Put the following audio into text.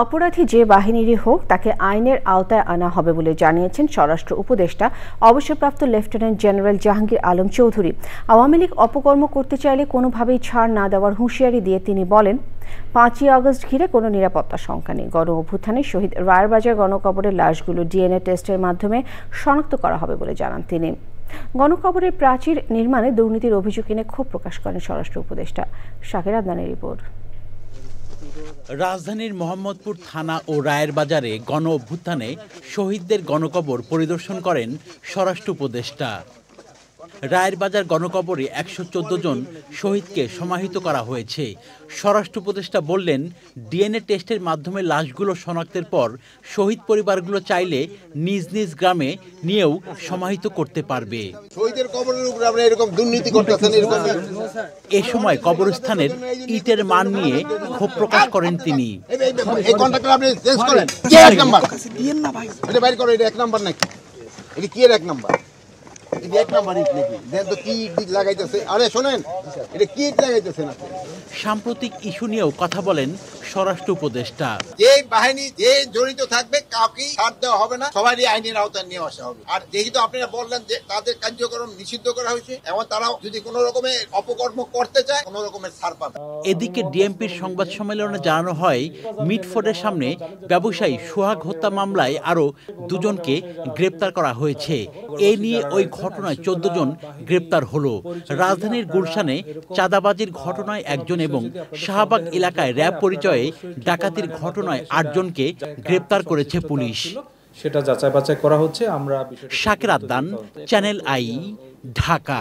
অপরাধী যে বাহিনীরই হোক তাকে আইনের আওতায় আনা হবে বলে জানিয়েছেন স্বরাষ্ট্র উপদেষ্টা অবসরপ্রাপ্ত লেফটেন্যান্ট জেনারেল জাহাঙ্গীর আলম চৌধুরী। আওয়ামী লীগ অপকর্ম করতে চাইলে কোনোভাবেই ছাড় না দেওয়ার হুঁশিয়ারি দিয়ে তিনি বলেন, 5ই আগস্ট ঘিরে কোনো নিরাপত্তা শঙ্কা নেই। গণ অভ্যুত্থানে শহীদ রায়েরবাজার গণকবরের লাশগুলো ডিএনএ টেস্টের মাধ্যমে শনাক্ত করা হবে বলে জানান তিনি। গণকবরের প্রাচীর নির্মাণে দুর্নীতির অভিযোগ এনে ক্ষোভ প্রকাশ করেন স্বরাষ্ট্র উপদেষ্টা। শাকির আদনানের রিপোর্ট। রাজধানীর মোহাম্মদপুর থানা ও রায়েরবাজারে গণ অভ্যুত্থানে শহীদদের গণকবর পরিদর্শন করেন স্বরাষ্ট্র উপদেষ্টা। রায়েরবাজার গণকবরে 114 জন শহীদকে সমাহিত করা হয়েছে। স্বরাষ্ট্র উপদেষ্টা বললেন, ডিএনএ টেস্টের মাধ্যমে লাশগুলো শনাক্তের পর শহীদ পরিবারগুলো চাইলে নিজ নিজ গ্রামে নিয়েও সমাহিত করতে পারবে। শহীদের কবরের উপর আমরা এরকম দুর্নীতি করতেছেন। এ সময় কবরস্থানের ইটের মান নিয়ে ক্ষোভ প্রকাশ করেন তিনি। এই কন্ট্রাক্টর আপনি চেঞ্জ করেন। কি এক নাম্বার? দিয়েন না ভাই। এটা বাইর করো, এটা এক নাম্বার নাকি? এটা কি এর এক নাম্বার? এটা এক নাম্বার ইট নাকি? দেন তো কি ইট লাগাইতেছে? আরে শুনেন, এটা কি ইট লাগাইতেছেন আপনি? সাম্প্রতিক ইস্যু নিয়েও কথা বলেন স্বরাষ্ট্র উপদেষ্টা। যে বাহিনী যে জড়িত থাকবে কাউকেই ছাড় দেওয়া হবে না, সবারই আইনের আওতায় নিয়ে আসা হবে। আর যেহেতু আপনারা বললেন যে তাদের কার্যক্রম নিষিদ্ধ করা হয়েছে, এবং তারাও যদি কোনো রকমের অপকর্ম করতে চায় কোনো রকমের ছাড় পাবে। এদিকে ডিএমপির সংবাদ সম্মেলনে জানানো হয়, মিটফোর্ডের সামনে ব্যবসায়ী সোহাগ হত্যা মামলায় আরও 2 জনকে গ্রেপ্তার করা হয়েছে। এ নিয়ে ওই ঘটনায় 14 জন গ্রেপ্তার হলো। রাজধানীর গুলশানে চাঁদাবাজির ঘটনায় 1 জন এবং শাহবাগ এলাকায় র‍্যাব পরিচয়ে ডাকাতির ঘটনায় 8 জনকে গ্রেপ্তার করেছে পুলিশ। সেটা যাচাই বাছাই করা হচ্ছে। আমরা শাকির আদনান, চ্যানেল আই, ঢাকা।